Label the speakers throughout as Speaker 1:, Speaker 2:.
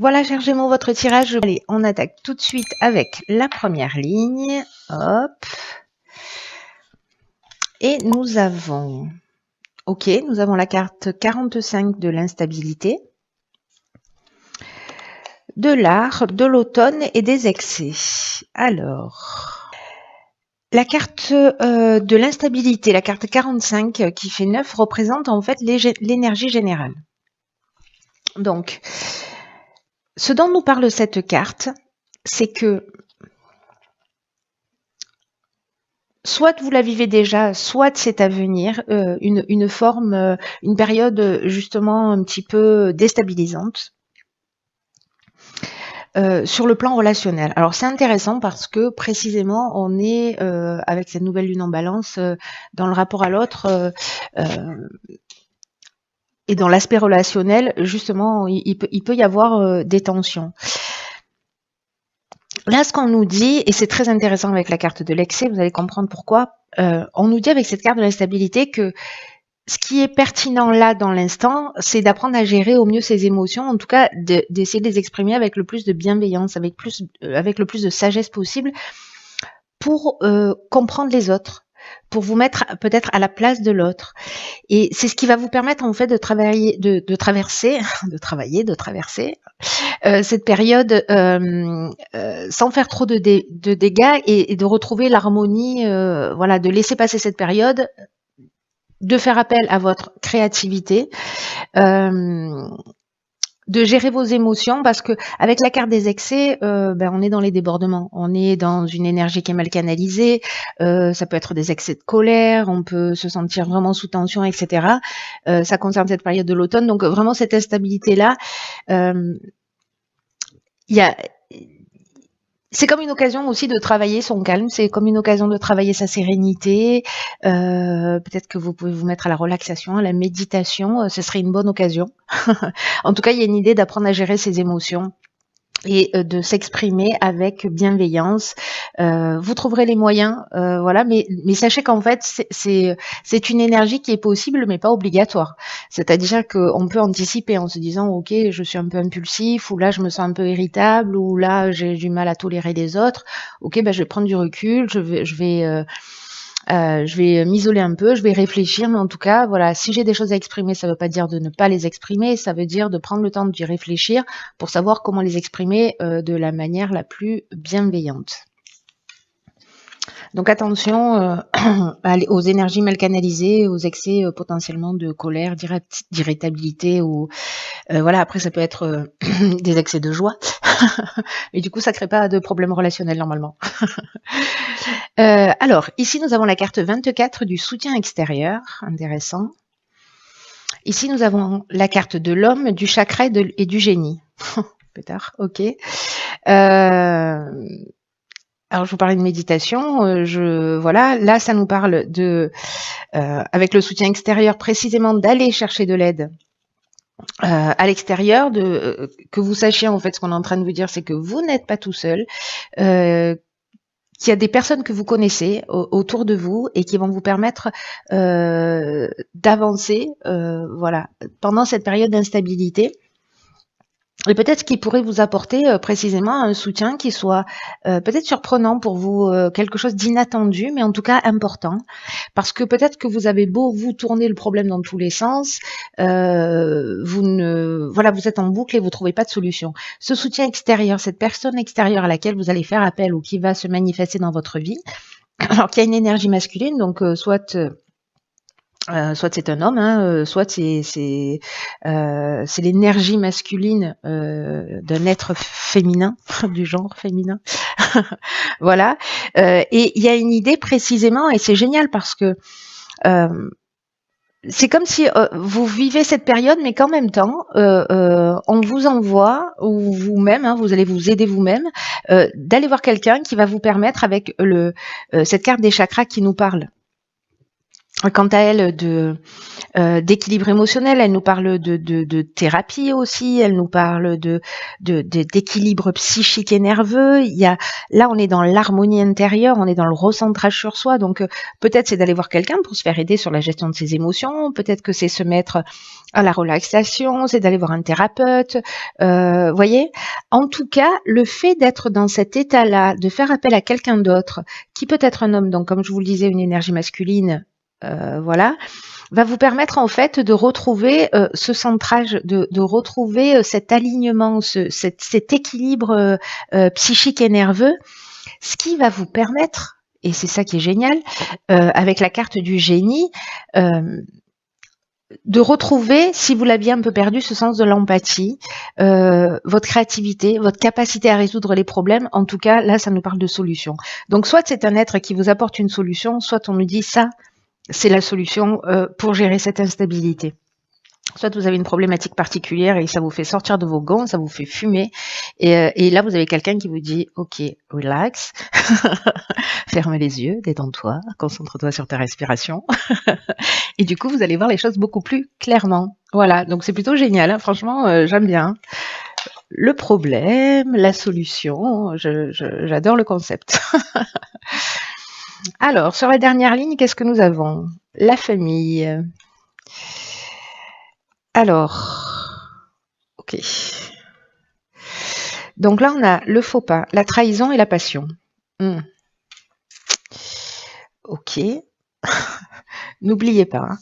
Speaker 1: Voilà, cher Gémeaux, votre tirage. Allez, on attaque tout de suite avec la première ligne. Hop. Et nous avons... Ok, nous avons la carte 45 de l'instabilité, de l'art, de l'automne et des excès. Alors, la carte de l'instabilité, la carte 45 qui fait 9, représente en fait l'énergie générale. Donc, ce dont nous parle cette carte, c'est que soit vous la vivez déjà, soit c'est à venir, une forme, une période justement un petit peu déstabilisante sur le plan relationnel. Alors c'est intéressant parce que précisément on est avec cette nouvelle lune en balance dans le rapport à l'autre et dans l'aspect relationnel, justement il peut y avoir des tensions. Là, ce qu'on nous dit, et c'est très intéressant avec la carte de l'excès, vous allez comprendre pourquoi, on nous dit avec cette carte de l'instabilité que ce qui est pertinent là dans l'instant, c'est d'apprendre à gérer au mieux ses émotions, en tout cas d'essayer de les exprimer avec le plus de bienveillance, avec le plus de sagesse possible pour comprendre les autres, pour vous mettre peut-être à la place de l'autre. Et c'est ce qui va vous permettre en fait de travailler, de traverser, de traverser cette période sans faire trop de dégâts et de retrouver l'harmonie, voilà, de laisser passer cette période, de faire appel à votre créativité, de gérer vos émotions, parce que avec la carte des excès, on est dans les débordements, on est dans une énergie qui est mal canalisée, ça peut être des excès de colère, on peut se sentir vraiment sous tension, etc. Ça concerne cette période de l'automne, donc vraiment cette instabilité-là, c'est comme une occasion aussi de travailler son calme, c'est comme une occasion de travailler sa sérénité. Peut-être que vous pouvez vous mettre à la relaxation, à la méditation, ce serait une bonne occasion. En tout cas, il y a une idée d'apprendre à gérer ses émotions et de s'exprimer avec bienveillance. Vous trouverez les moyens, voilà, mais sachez qu'en fait, c'est une énergie qui est possible, mais pas obligatoire. C'est-à-dire qu'on peut anticiper en se disant, ok, je suis un peu impulsif, ou là, je me sens un peu irritable, ou là, j'ai du mal à tolérer les autres. Ok, je vais prendre du recul, je vais m'isoler un peu, je vais réfléchir, mais en tout cas, voilà, si j'ai des choses à exprimer, ça ne veut pas dire de ne pas les exprimer, ça veut dire de prendre le temps d'y réfléchir pour savoir comment les exprimer de la manière la plus bienveillante. Donc attention aux énergies mal canalisées, aux excès potentiellement de colère, d'irritabilité, ou voilà, après ça peut être des excès de joie, et du coup ça ne crée pas de problème relationnel normalement. Alors, ici, nous avons la carte 24 du soutien extérieur, intéressant. Ici, nous avons la carte de l'homme, du chakra et du génie. Pétard, ok. Alors, je vous parlais de méditation. Voilà, là, ça nous parle de, avec le soutien extérieur, précisément d'aller chercher de l'aide à l'extérieur, que vous sachiez, en fait, ce qu'on est en train de vous dire, c'est que vous n'êtes pas tout seul, qu'il y a des personnes que vous connaissez autour de vous et qui vont vous permettre d'avancer, voilà, pendant cette période d'instabilité. Et peut-être qu'il pourrait vous apporter précisément un soutien qui soit peut-être surprenant pour vous, quelque chose d'inattendu, mais en tout cas important. Parce que peut-être que vous avez beau vous tourner le problème dans tous les sens, vous êtes en boucle et vous trouvez pas de solution. Ce soutien extérieur, cette personne extérieure à laquelle vous allez faire appel ou qui va se manifester dans votre vie, alors qu'il y a une énergie masculine, donc soit c'est un homme, soit c'est l'énergie masculine d'un être féminin, du genre féminin. Voilà. Et il y a une idée précisément, et c'est génial parce que c'est comme si vous vivez cette période, mais qu'en même temps, on vous envoie, ou vous-même, vous allez vous aider vous-même, d'aller voir quelqu'un qui va vous permettre, avec cette carte des chakras qui nous parle quant à elle, d'équilibre émotionnel, elle nous parle de thérapie aussi, elle nous parle d'équilibre psychique et nerveux. Là, on est dans l'harmonie intérieure, on est dans le recentrage sur soi. Donc, peut-être c'est d'aller voir quelqu'un pour se faire aider sur la gestion de ses émotions. Peut-être que c'est se mettre à la relaxation, c'est d'aller voir un thérapeute. Voyez. En tout cas, le fait d'être dans cet état-là, de faire appel à quelqu'un d'autre, qui peut être un homme, donc comme je vous le disais, une énergie masculine, voilà, va vous permettre en fait de retrouver ce centrage, de retrouver cet alignement, cet équilibre psychique et nerveux, ce qui va vous permettre, et c'est ça qui est génial, avec la carte du génie, de retrouver, si vous l'aviez un peu perdu, ce sens de l'empathie, votre créativité, votre capacité à résoudre les problèmes. En tout cas, là, ça nous parle de solution. Donc, soit c'est un être qui vous apporte une solution, soit on nous dit ça, c'est la solution pour gérer cette instabilité. Soit vous avez une problématique particulière et ça vous fait sortir de vos gonds, ça vous fait fumer. Et là, vous avez quelqu'un qui vous dit, OK, relax, ferme les yeux, détends-toi, concentre-toi sur ta respiration. Et du coup, vous allez voir les choses beaucoup plus clairement. Voilà, donc c'est plutôt génial. Hein. Franchement, j'aime bien. Le problème, la solution, j'adore le concept. Alors, sur la dernière ligne, qu'est-ce que nous avons? La famille. Alors, ok. Donc là, on a le faux pas, la trahison et la passion. Ok. N'oubliez pas. Hein.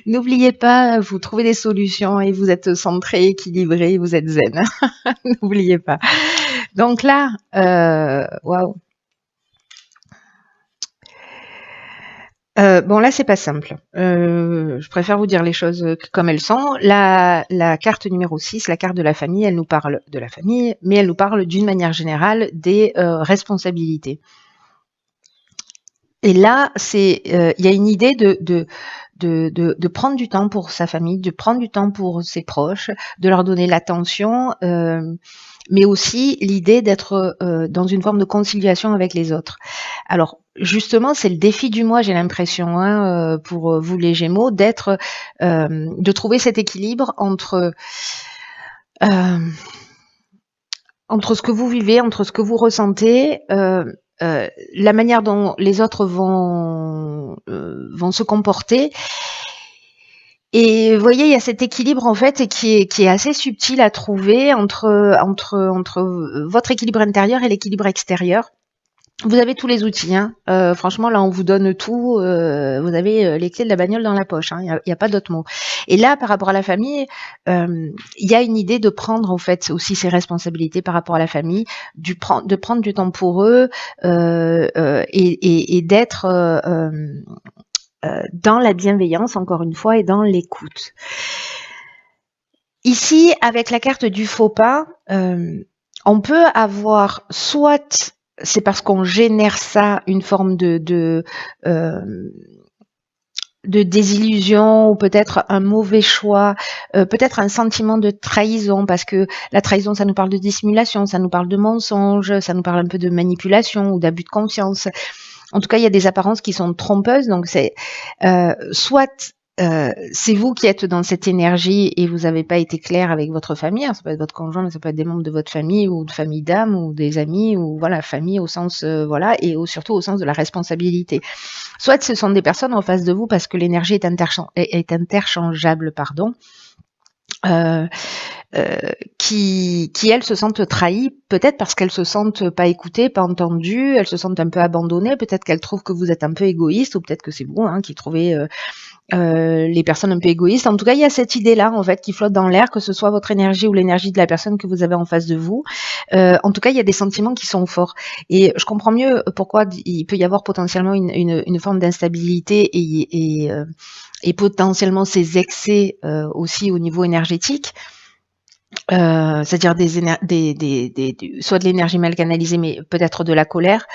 Speaker 1: N'oubliez pas, vous trouvez des solutions et vous êtes centré, équilibré, vous êtes zen. N'oubliez pas. Donc là, waouh. Bon là c'est pas simple. Je préfère vous dire les choses comme elles sont. La carte numéro 6, la carte de la famille, elle nous parle de la famille, mais elle nous parle d'une manière générale des responsabilités. Et là, il y a une idée de prendre du temps pour sa famille, de prendre du temps pour ses proches, de leur donner l'attention, mais aussi l'idée d'être dans une forme de conciliation avec les autres. Alors, justement, c'est le défi du mois, j'ai l'impression, hein, pour vous les Gémeaux, de trouver cet équilibre entre ce que vous vivez, entre ce que vous ressentez, la manière dont les autres vont se comporter. Et vous voyez, il y a cet équilibre en fait qui est assez subtil à trouver entre votre équilibre intérieur et l'équilibre extérieur. Vous avez tous les outils, hein. Franchement, là, on vous donne tout. Vous avez les clés de la bagnole dans la poche. Hein. Il y a pas d'autre mot. Et là, par rapport à la famille, il y a une idée de prendre en fait aussi ses responsabilités par rapport à la famille, de prendre du temps pour eux et d'être dans la bienveillance, encore une fois, et dans l'écoute. Ici, avec la carte du faux pas, on peut avoir soit c'est parce qu'on génère ça une forme de désillusion ou peut-être un mauvais choix, peut-être un sentiment de trahison parce que la trahison ça nous parle de dissimulation, ça nous parle de mensonge, ça nous parle un peu de manipulation ou d'abus de confiance. En tout cas, il y a des apparences qui sont trompeuses, donc c'est soit c'est vous qui êtes dans cette énergie et vous n'avez pas été clair avec votre famille. Alors, ça peut être votre conjoint, mais ça peut être des membres de votre famille ou de famille d'âme ou des amis ou voilà, famille au sens voilà et surtout au sens de la responsabilité. Soit ce sont des personnes en face de vous parce que l'énergie est interchangeable, pardon. Qui elles se sentent trahies, peut-être parce qu'elles se sentent pas écoutées, pas entendues, elles se sentent un peu abandonnées, peut-être qu'elles trouvent que vous êtes un peu égoïste, ou peut-être que c'est vous qui trouvez les personnes un peu égoïstes. En tout cas, il y a cette idée-là, en fait, qui flotte dans l'air, que ce soit votre énergie ou l'énergie de la personne que vous avez en face de vous. En tout cas, il y a des sentiments qui sont forts. Et je comprends mieux pourquoi il peut y avoir potentiellement une forme d'instabilité et potentiellement ces excès aussi au niveau énergétique. C'est-à-dire soit de l'énergie mal canalisée, mais peut-être de la colère.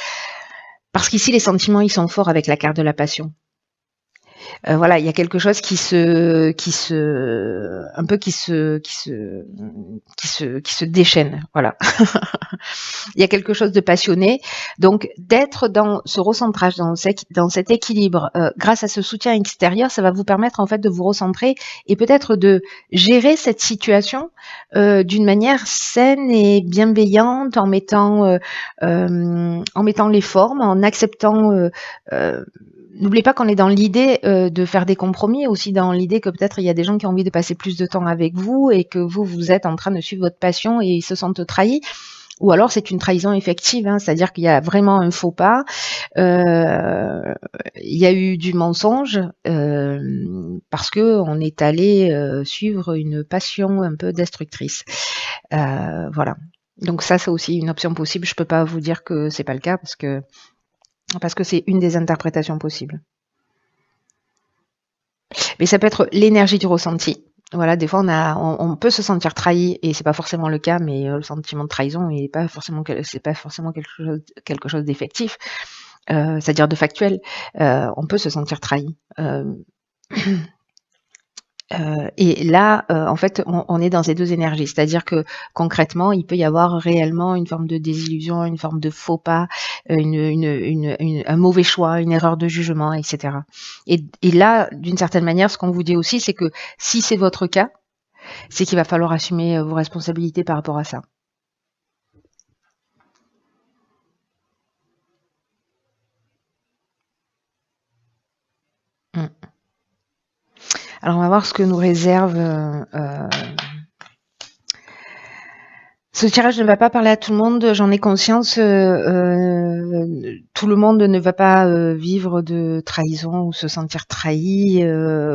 Speaker 1: Parce qu'ici, les sentiments, ils sont forts avec la carte de la passion. Voilà, il y a quelque chose qui se déchaîne. Voilà. Il y a quelque chose de passionné. Donc, d'être dans ce recentrage, dans cet équilibre, grâce à ce soutien extérieur, ça va vous permettre en fait de vous recentrer et peut-être de gérer cette situation d'une manière saine et bienveillante, en mettant les formes, en acceptant. N'oubliez pas qu'on est dans l'idée de faire des compromis, aussi dans l'idée que peut-être il y a des gens qui ont envie de passer plus de temps avec vous et que vous êtes en train de suivre votre passion et ils se sentent trahis. Ou alors c'est une trahison effective, hein, c'est-à-dire qu'il y a vraiment un faux pas, il y a eu du mensonge parce que on est allé suivre une passion un peu destructrice. Voilà. Donc ça, c'est aussi une option possible. Je peux pas vous dire que c'est pas le cas parce que c'est une des interprétations possibles. Mais ça peut être l'énergie du ressenti. Voilà, des fois on peut se sentir trahi et c'est pas forcément le cas, mais le sentiment de trahison c'est pas forcément quelque chose d'effectif, c'est-à-dire de factuel. On peut se sentir trahi. Et là, en fait, on est dans ces deux énergies. C'est-à-dire que concrètement, il peut y avoir réellement une forme de désillusion, une forme de faux pas, un mauvais choix, une erreur de jugement, etc. Et là, d'une certaine manière, ce qu'on vous dit aussi, c'est que si c'est votre cas, c'est qu'il va falloir assumer vos responsabilités par rapport à ça. Alors, on va voir ce que nous réserve. Ce tirage ne va pas parler à tout le monde, j'en ai conscience. Tout le monde ne va pas vivre de trahison ou se sentir trahi.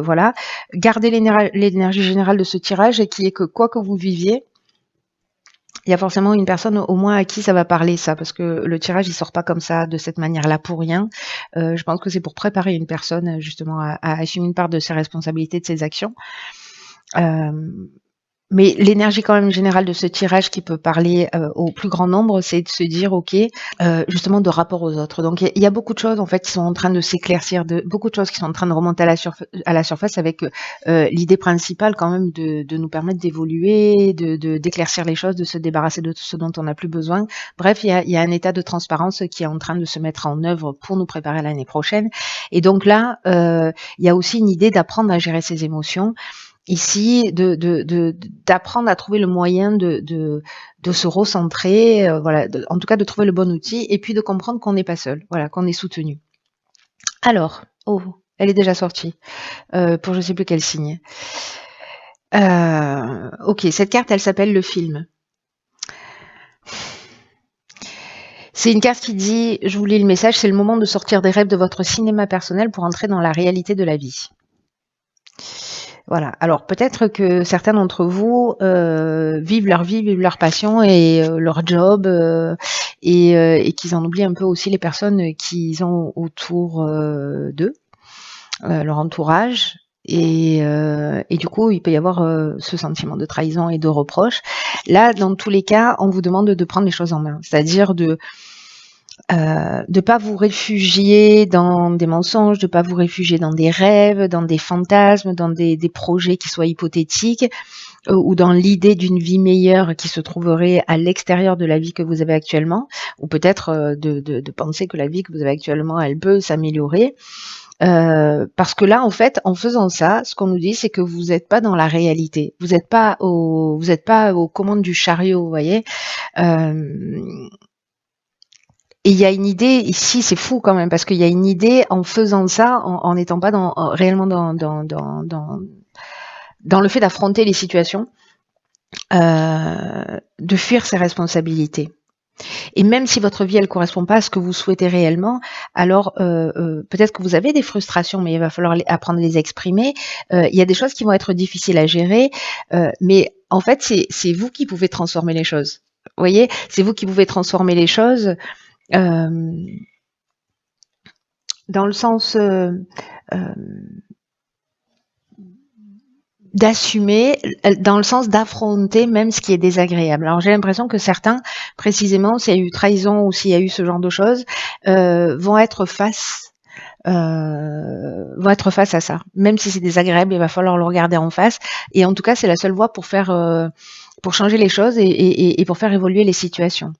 Speaker 1: Voilà. Gardez l'énergie générale de ce tirage et qui est que quoi que vous viviez, il y a forcément une personne au moins à qui ça va parler, ça, parce que le tirage il sort pas comme ça de cette manière-là pour rien. Je pense que c'est pour préparer une personne justement à assumer une part de ses responsabilités, de ses actions. Mais l'énergie quand même générale de ce tirage qui peut parler au plus grand nombre, c'est de se dire ok, justement de rapport aux autres. Donc il y a beaucoup de choses en fait qui sont en train de s'éclaircir, beaucoup de choses qui sont en train de remonter à la surface avec l'idée principale quand même de nous permettre d'évoluer, d'éclaircir les choses, de se débarrasser de tout ce dont on n'a plus besoin. Bref, il y a un état de transparence qui est en train de se mettre en œuvre pour nous préparer à l'année prochaine. Et donc là, il y a aussi une idée d'apprendre à gérer ses émotions. Ici, d'apprendre à trouver le moyen de se recentrer, voilà, en tout cas de trouver le bon outil, et puis de comprendre qu'on n'est pas seul, voilà, qu'on est soutenu. Alors, elle est déjà sortie, pour je sais plus quel signe. Ok, cette carte, elle s'appelle le film. C'est une carte qui dit, je vous lis le message, c'est le moment de sortir des rêves de votre cinéma personnel pour entrer dans la réalité de la vie. Voilà. Alors peut-être que certains d'entre vous vivent leur vie, vivent leur passion et leur job et qu'ils en oublient un peu aussi les personnes qu'ils ont autour d'eux, leur entourage. Et du coup, il peut y avoir ce sentiment de trahison et de reproche. Là, dans tous les cas, on vous demande de prendre les choses en main, c'est-à-dire de pas vous réfugier dans des mensonges, de pas vous réfugier dans des rêves, dans des fantasmes, dans des projets qui soient hypothétiques ou dans l'idée d'une vie meilleure qui se trouverait à l'extérieur de la vie que vous avez actuellement, ou peut-être de penser que la vie que vous avez actuellement, elle peut s'améliorer. Parce que là, en fait, en faisant ça, ce qu'on nous dit, c'est que vous n'êtes pas dans la réalité. Vous n'êtes pas aux commandes du chariot, vous voyez. Et il y a une idée ici, c'est fou quand même, parce qu'il y a une idée en faisant ça, en n'étant pas réellement dans le fait d'affronter les situations, de fuir ses responsabilités. Et même si votre vie, elle correspond pas à ce que vous souhaitez réellement, alors peut-être que vous avez des frustrations, mais il va falloir apprendre à les exprimer. Il y a des choses qui vont être difficiles à gérer, mais en fait, c'est vous qui pouvez transformer les choses. Vous voyez, c'est vous qui pouvez transformer les choses. Dans le sens d'assumer, dans le sens d'affronter même ce qui est désagréable. Alors j'ai l'impression que certains, précisément, s'il y a eu trahison ou s'il y a eu ce genre de choses, vont être face vont être face à ça. Même si c'est désagréable, il va falloir le regarder en face. Et en tout cas, c'est la seule voie pour faire, pour changer les choses et pour faire évoluer les situations.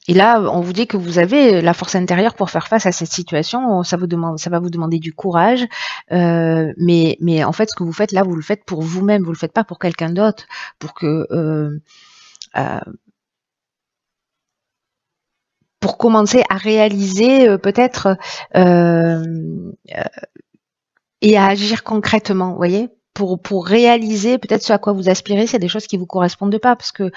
Speaker 1: Et là, on vous dit que vous avez la force intérieure pour faire face à cette situation. Ça va vous demander du courage, mais en fait, ce que vous faites là, vous le faites pour vous-même. Vous le faites pas pour quelqu'un d'autre, euh, pour commencer à réaliser peut-être et à agir concrètement, vous voyez, pour réaliser peut-être ce à quoi vous aspirez, c'est des choses qui vous correspondent pas, parce que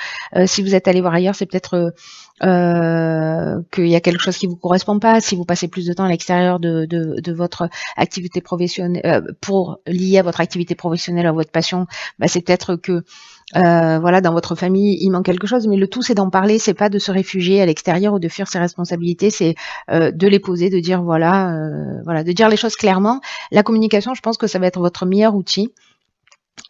Speaker 1: si vous êtes allé voir ailleurs, c'est peut-être qu'il y a quelque chose qui vous correspond pas. Si vous passez plus de temps à l'extérieur de votre activité professionnelle, pour lier à votre activité professionnelle, à votre passion, bah, c'est peut-être que voilà, dans votre famille, il manque quelque chose, mais le tout, c'est d'en parler, c'est pas de se réfugier à l'extérieur ou de fuir ses responsabilités, c'est de les poser, de dire voilà, de dire les choses clairement. La communication, je pense que ça va être votre meilleur outil.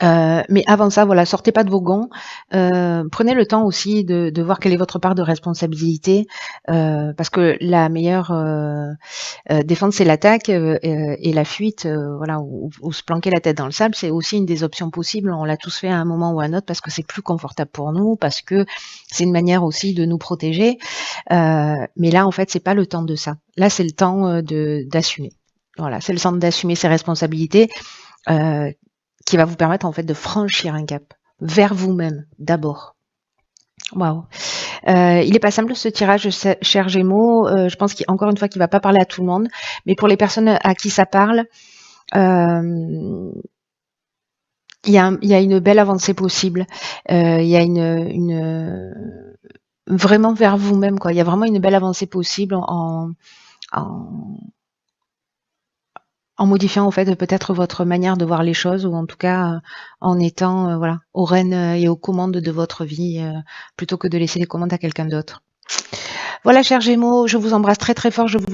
Speaker 1: Mais avant ça, voilà, sortez pas de vos gonds. Prenez le temps aussi de voir quelle est votre part de responsabilité, parce que la meilleure défense, c'est l'attaque, et la fuite, voilà, ou se planquer la tête dans le sable, c'est aussi une des options possibles. On l'a tous fait à un moment ou à un autre parce que c'est plus confortable pour nous, parce que c'est une manière aussi de nous protéger. Mais là, en fait, c'est pas le temps de ça. Là, c'est le temps d'assumer. Voilà, c'est le temps d'assumer ses responsabilités. Qui va vous permettre en fait de franchir un cap vers vous-même d'abord. Waouh. Il est pas simple ce tirage, cher Gémeaux. Je pense qu'encore une fois, qu'il va pas parler à tout le monde, mais pour les personnes à qui ça parle, il y a une belle avancée possible. Il y a une vraiment vers vous-même, quoi. Il y a vraiment une belle avancée possible en modifiant en fait peut-être votre manière de voir les choses, ou en tout cas en étant voilà, aux rênes et aux commandes de votre vie, plutôt que de laisser les commandes à quelqu'un d'autre. Voilà, chers Gémeaux, je vous embrasse très très fort. Je vous